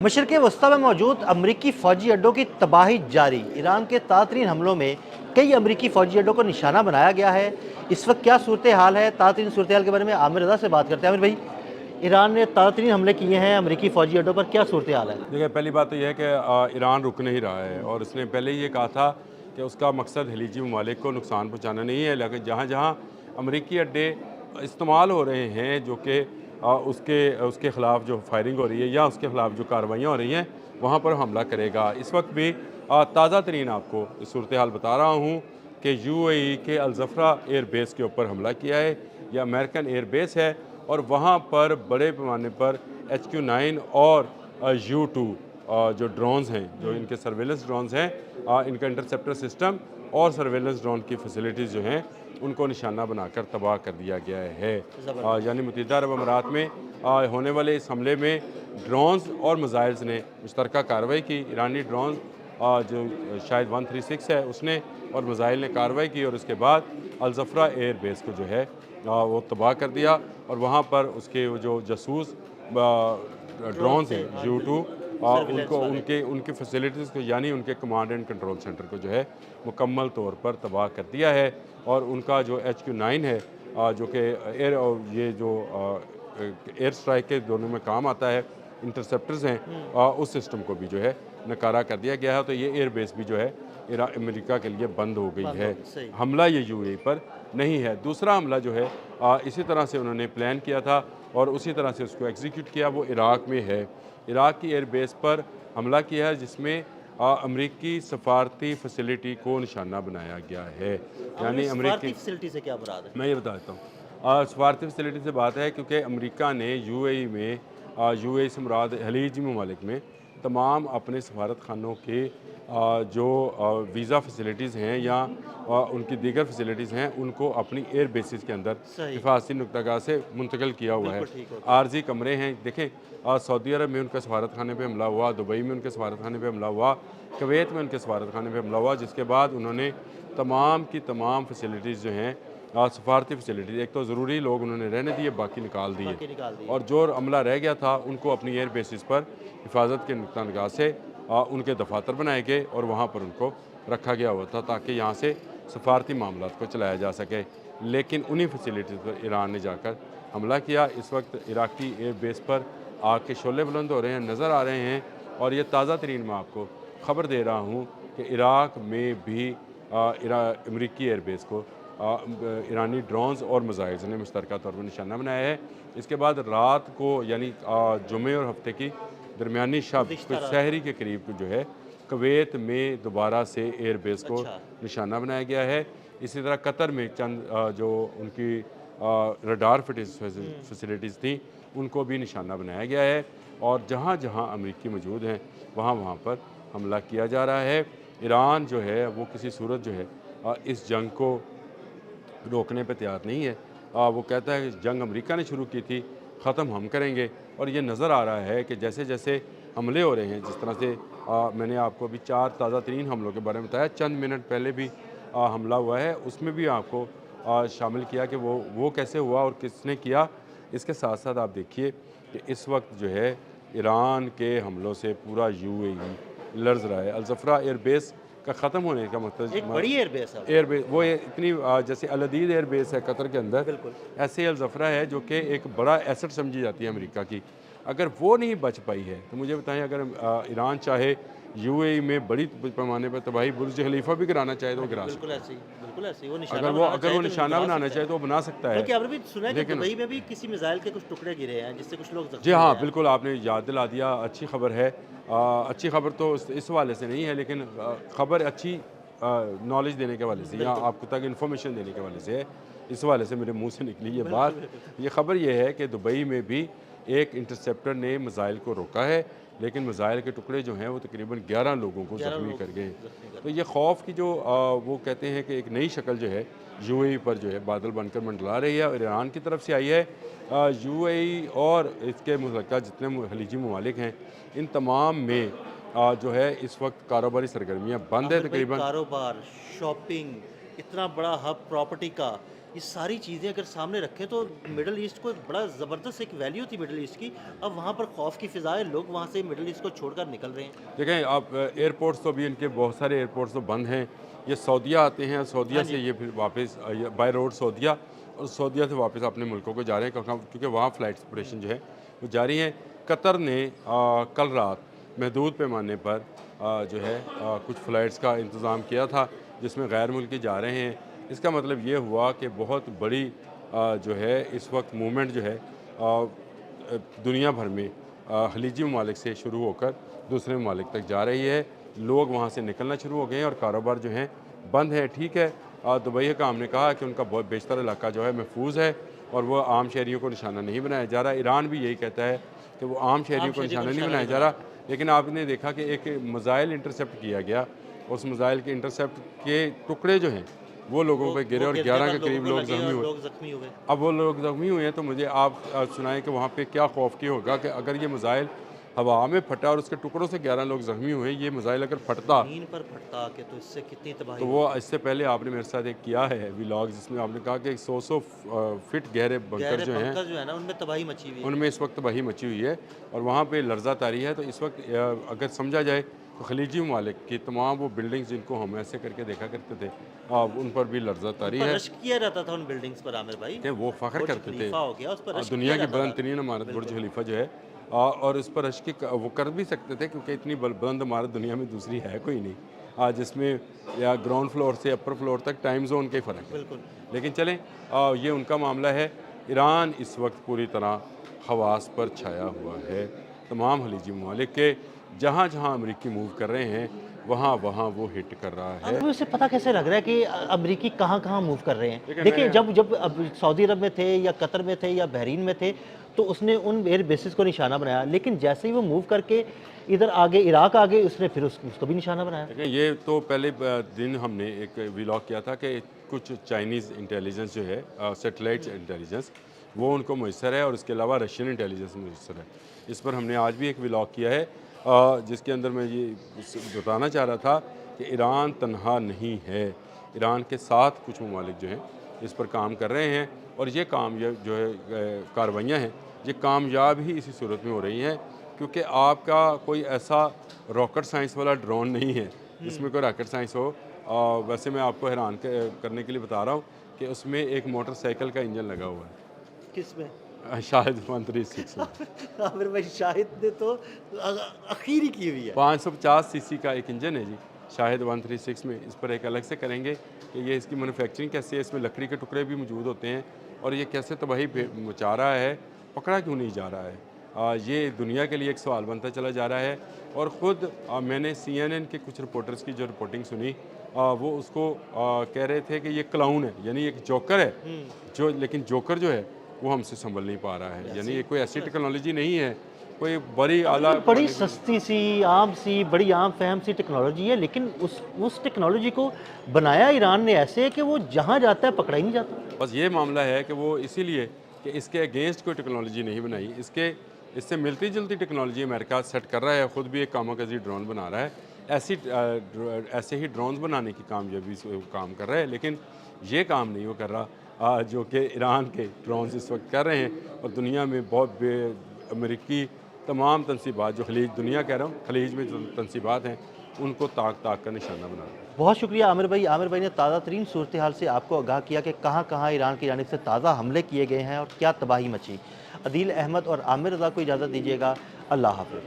मशरक़ वस्ती में मौजूद अमरीकी फ़ौजी अड्डों की तबाही जारी। ईरान के ताज़ा हमलों में कई अमरीकी फ़ौजी अड्डों को निशाना बनाया गया है। इस वक्त क्या सूरत हाल है, ताज़ा सूरत हाल के बारे में आमिर रज़ा से बात करते हैं। आमिर भाई, ईरान ने ताज़ा हमले किए हैं अमरीकी फ़ौजी अड्डों पर, क्या सूरत हाल है? देखिए, पहली बात तो यह है कि ईरान रुक नहीं रहा है और उसने पहले ही ये कहा था कि उसका मकसद खलीजी ममालिक को नुकसान पहुँचाना नहीं है, लेकिन जहाँ जहाँ अमरीकी अड्डे इस्तेमाल हो रहे हैं जो कि उसके ख़िलाफ़ जो फायरिंग हो रही है या उसके ख़िलाफ़ जो कार्रवाइयाँ हो रही हैं वहाँ पर हमला करेगा। इस वक्त भी ताज़ा तरीन आपको सूरत हाल बता रहा हूँ कि यूएई के अल-ज़फ़रा एयर बेस के ऊपर हमला किया है। यह अमेरिकन एयर बेस है और वहाँ पर बड़े पैमाने पर HQ-9 और U-2 जो ड्रोन्स हैं, जो इनके सर्वेलेंस ड्रोन्स हैं, इनका इंटरसेप्टर सिस्टम और सर्वेलेंस ड्रोन की फैसिलिटीज़ जो हैं उनको निशाना बनाकर तबाह कर दिया गया है। यानी मुत्तहिदा अरब अमारात में होने वाले इस हमले में ड्रोन्स और मिसाइल्स ने मुश्तरका कार्रवाई की। ईरानी ड्रोन जो शायद 136 है उसने और मिसाइल ने कार्रवाई की और उसके बाद अल-ज़फ़रा एयर बेस को जो है वो तबाह कर दिया और वहाँ पर उसके जो जासूस ड्रोन्स हैं U-2 उनकी फैसिलिटीज़ को यानी उनके कमांड एंड कंट्रोल सेंटर को जो है मुकम्मल तौर पर तबाह कर दिया है। और उनका जो HQ-9 है जो कि एयर स्ट्राइक के दोनों में काम आता है, इंटरसेप्टर्स हैं, उस सिस्टम को भी जो है नकारा कर दिया गया है। तो ये एयर बेस भी जो है अमेरिका के लिए बंद हो गई है। हमला ये यूएई पर नहीं है। दूसरा हमला जो है इसी तरह से उन्होंने प्लान किया था और उसी तरह से उसको एग्जीक्यूट किया, वो इराक में है। इराक की एयर बेस पर हमला किया है जिसमें अमरीकी सफारती फैसिलिटी को निशाना बनाया गया है। यानी अमरीकी फैसिलिटी से क्या मुराद है? मैं ये बता देता हूँ, सफारती फैसिलिटी से बात है क्योंकि अमेरिका ने यूएई से मुराद खलीजी ममालिक में तमाम अपने सफारत खानों के जो वीज़ा फैसिलिटीज़ हैं या उनकी दीगर फैसिलिटीज़ हैं उनको अपनी एयर बेसिस के अंदर हिफाजती नुक्तागाह से मुंतकिल किया हुआ है। आर्जी कमरे हैं। देखें, सऊदी अरब में उनके सफारत खाने पर हमला हुआ, दुबई में उनके सफारत खाने पर हमला हुआ, कुवैत में उनके सफारत खाने पर हमला हुआ, जिसके बाद उन्होंने तमाम की तमाम फैसिलिटीज़ जो हैं सफारती फैसिलिटीज़, एक तो ज़रूरी लोग उन्होंने रहने दिए, बाकी निकाल दिए और जो अमला रह गया था उनको अपनी एयर बेसिस पर हिफाजत के नुक्ता निगाह से उनके दफातर बनाए गए और वहाँ पर उनको रखा गया हुआ था ताकि यहाँ से सफारती मामला को चलाया जा सके। लेकिन उन्हीं फैसिलिटीज़ पर ईरान ने जाकर हमला किया। इस वक्त इराकी एयर बेस पर आग के शोले बुलंद हो रहे हैं, नज़र आ रहे हैं। और ये ताज़ा तरीन मैं आपको ख़बर दे रहा हूँ कि इराक में भी अमरीकी एयर बेस को ईरानी ड्रोन्स और मिसाइल्स ने मुश्तरका तौर पर निशाना बनाया है। इसके बाद रात को यानी जुमे और हफ्ते की दरमियानी शब शहरी के करीब जो है कुवैत में दोबारा से एयर बेस को निशाना बनाया गया है। इसी तरह कतर में चंद जो उनकी रडार फैसिलिटीज़ थी उनको भी निशाना बनाया गया है और जहाँ जहाँ अमरीकी मौजूद हैं वहाँ वहाँ पर हमला किया जा रहा है। ईरान जो है वो किसी सूरत जो है इस जंग को रोकने पे तैयार नहीं है। वो कहता है कि जंग अमेरिका ने शुरू की थी, ख़त्म हम करेंगे। और ये नज़र आ रहा है कि जैसे जैसे हमले हो रहे हैं, जिस तरह से मैंने आपको अभी 4 ताज़ा तरीन हमलों के बारे में बताया, चंद मिनट पहले भी हमला हुआ है, उसमें भी आपको शामिल किया कि वो कैसे हुआ और किसने किया। इसके साथ साथ आप देखिए कि इस वक्त जो है ईरान के हमलों से पूरा यूएई लर्ज़ रहा है। अल-ज़फ़रा एयर बेस का ख़त्म होने का मतलब एक बड़ी एयर बेस है। एयर बेस वो इतनी जैसे अल-अदीद एयर बेस है कतर के अंदर, ऐसे अल-ज़फ़रा है जो कि एक बड़ा एसेट समझी जाती है अमेरिका की। अगर वो नहीं बच पाई है तो मुझे बताएं, अगर ईरान चाहे यूएई में बड़ी पैमाने पर तबाही, बुर्ज खलीफा भी गिराना चाहे तो वो गिरा सकता है। बिल्कुल ऐसे ही वो निशाना बनाना चाहे तो वो बना सकता है। आपने भी सुना है कि दुबई में भी किसी मिसाइल के कुछ टुकड़े गिरे हैं जिससे कुछ लोग जी हाँ, बिल्कुल आपने याद दिला दिया। अच्छी खबर है। अच्छी खबर तो इस हवाले से नहीं है, लेकिन खबर अच्छी नॉलेज देने के हवाले से या आपको तक इन्फॉर्मेशन देने के हवाले से है। इस हवाले से मेरे मुंह से निकली ये बात। ये खबर ये है कि दुबई में भी एक इंटरसेप्टर ने मिसाइल को रोका है, लेकिन मिसाइल के टुकड़े जो हैं वो तकरीबन 11 लोगों को ज़ख्मी कर गए। तो ये खौफ की जो वो कहते हैं कि एक नई शक्ल जो है यूएई पर जो है बादल बनकर मंडला रही है और ईरान की तरफ से आई है। यूएई और इसके मुतल्लिक़ा जितने खलीजी ममालिक हैं इन तमाम में जो है इस वक्त कारोबारी सरगर्मियाँ बंद है। तकरीबन कारोबार, शॉपिंग, इतना बड़ा हब प्रॉपर्टी का, یہ ساری چیزیں اگر سامنے رکھیں تو مڈل ایسٹ کو بڑا زبردست ایک ویلیو تھی مڈل ایسٹ کی، اب وہاں پر خوف کی فضا ہے، لوگ وہاں سے مڈل ایسٹ کو چھوڑ کر نکل رہے ہیں۔ دیکھیں آپ ایئرپورٹس تو بھی ان کے بہت سارے ایئرپورٹس تو بند ہیں، یہ سعودیہ آتے ہیں، سعودیہ سے یہ پھر واپس بائی روڈ سعودیہ، اور سعودیہ سے واپس اپنے ملکوں کو جا رہے ہیں کیونکہ وہاں فلائٹ آپریشن جو ہے وہ جاری ہیں۔ قطر نے کل رات محدود پیمانے پر جو ہے کچھ فلائٹس کا انتظام کیا تھا جس میں غیر ملکی جا رہے ہیں۔ اس کا مطلب یہ ہوا کہ بہت بڑی جو ہے اس وقت موومنٹ جو ہے دنیا بھر میں خلیجی ممالک سے شروع ہو کر دوسرے ممالک تک جا رہی ہے، لوگ وہاں سے نکلنا شروع ہو گئے ہیں اور کاروبار جو ہیں بند ہے۔ ٹھیک ہے، دبئی حکام نے کہا کہ ان کا بہت بیشتر علاقہ جو ہے محفوظ ہے اور وہ عام شہریوں کو نشانہ نہیں بنایا جا رہا۔ ایران بھی یہی کہتا ہے کہ وہ عام شہریوں کو نشانہ نہیں بنایا جا رہا، لیکن آپ نے دیکھا کہ ایک میزائل انٹرسیپٹ کیا گیا، اس میزائل کے انٹرسیپٹ کے ٹکڑے جو ہیں وہ لوگوں پہ گرے اور 11 کے قریب لوگ زخمی ہوئے۔ اب وہ لوگ زخمی ہوئے ہیں تو مجھے آپ سنائیں کہ وہاں پہ کیا خوف کی ہوگا کہ اگر یہ میزائل ہوا میں پھٹا اور اس کے ٹکڑوں سے 11 لوگ زخمی ہوئے، یہ میزائل اگر پھٹتا زمین پر پھٹتا کہ تو اس سے کتنی تباہی تو وہ اس سے پہلے آپ نے میرے ساتھ ایک کیا ہے ولاگ جس میں آپ نے کہا کہ 100 فٹ گہرے بنکر جو ہیں جو ہے نا ان میں تباہی مچی ہوئی ہے، ان میں اس وقت تباہی مچی ہوئی ہے اور وہاں پہ لرزہ طاری ہے۔ تو اس وقت اگر سمجھا جائے تو خلیجی ممالک کی تمام وہ بلڈنگز جن کو ہم ایسے کر کے دیکھا کرتے تھے ان پر بھی لرزہ طاری ہے۔ رشک کیا جاتا تھا ان بلڈنگز پر عامر بھائی، کہ وہ فخر کرتے تھے، ہو گیا اس پر رشک دنیا کی بلند ترین عمارت برج خلیفہ جو ہے، اور اس پر رشک وہ کر بھی سکتے تھے کیونکہ اتنی بلند عمارت دنیا میں دوسری ہے کوئی نہیں جس میں یا گراؤنڈ فلور سے اپر فلور تک ٹائم زون کے فرق ہے۔ لیکن چلیں یہ ان کا معاملہ ہے۔ ایران اس وقت پوری طرح حواس پر چھایا ہوا ہے تمام خلیجی ممالک کے، جہاں جہاں امریکی موو کر رہے ہیں وہاں وہاں وہ ہٹ کر رہا ہے۔ اب اسے پتہ کیسے لگ رہا ہے کہ امریکی کہاں کہاں موو کر رہے ہیں؟ دیکھیں جب سعودی عرب میں تھے یا قطر میں تھے یا بحرین میں تھے تو اس نے ان ایئر بیسز کو نشانہ بنایا، لیکن جیسے ہی وہ موو کر کے ادھر آگے عراق آگے اس نے پھر اس کو بھی نشانہ بنایا۔ دیکھیں یہ تو پہلے دن ہم نے ایک ولاگ کیا تھا کہ کچھ چائنیز انٹیلیجنس جو ہے سیٹلائٹ انٹیلیجنس وہ ان کو میسر ہے اور اس کے علاوہ رشین انٹیلیجنس میسر ہے۔ اس پر ہم نے آج بھی ایک ولاگ کیا ہے جس کے اندر میں یہ بتانا چاہ رہا تھا کہ ایران تنہا نہیں ہے، ایران کے ساتھ کچھ ممالک جو ہیں اس پر کام کر رہے ہیں اور یہ کام جو ہے کاروائیاں ہیں یہ کامیاب ہی اسی صورت میں ہو رہی ہیں کیونکہ آپ کا کوئی ایسا راکٹ سائنس والا ڈرون نہیں ہے جس میں کوئی راکٹ سائنس ہو۔ ویسے میں آپ کو حیران کرنے کے لیے بتا رہا ہوں کہ اس میں ایک موٹر سائیکل کا انجن لگا ہوا ہے۔ کس میں؟ شاہد 136 میں عامر بھائی شاہد نے تو اخیری کی ہوئی ہے، 550 سی سی کا ایک انجن ہے جی شاہد 136 میں۔ اس پر ایک الگ سے کریں گے کہ یہ اس کی مینوفیکچرنگ کیسے ہے، اس میں لکڑی کے ٹکڑے بھی موجود ہوتے ہیں اور یہ کیسے تباہی مچا رہا ہے، پکڑا کیوں نہیں جا رہا ہے، یہ دنیا کے لیے ایک سوال بنتا چلا جا رہا ہے۔ اور خود میں نے CNN کے کچھ رپورٹرز کی جو رپورٹنگ سنی وہ اس کو کہہ رہے تھے کہ یہ کلاؤن ہے، یعنی ایک جوکر ہے جو، لیکن جوکر جو ہے وہ ہم سے سنبھل نہیں پا رہا ہے، یعنی یہ کوئی ایسی ٹیکنالوجی نہیں ہے، کوئی بڑی اعلیٰ بڑی سستی سی عام سی بڑی عام فہم سی ٹیکنالوجی ہے، لیکن اس ٹیکنالوجی کو بنایا ایران نے ایسے کہ وہ جہاں جاتا ہے پکڑا ہی نہیں جاتا۔ بس یہ معاملہ ہے کہ وہ اسی لیے کہ اس کے اگینسٹ کوئی ٹیکنالوجی نہیں بنائی، اس سے ملتی جلتی ٹیکنالوجی امریکہ سیٹ کر رہا ہے، خود بھی ایک کاموکازی ڈرون بنا رہا ہے، ایسے ہی ڈرونز بنانے کی کامیابی سے کام کر رہا ہے، لیکن یہ کام نہیں وہ کر رہا جو کہ ایران کے ڈرونز اس وقت کر رہے ہیں اور دنیا میں بہت امریکی تمام تنصیبات جو دنیا کہہ رہا ہوں خلیج میں جو تنصیبات ہیں ان کو طاق کر نشانہ بنا رہا ہے۔ بہت شکریہ عامر بھائی۔ عامر بھائی نے تازہ ترین صورتحال سے آپ کو آگاہ کیا کہ کہاں کہاں ایران کی جانب سے تازہ حملے کیے گئے ہیں اور کیا تباہی مچی۔ عدیل احمد اور عامر رضا کو اجازت دیجیے گا، اللہ حافظ۔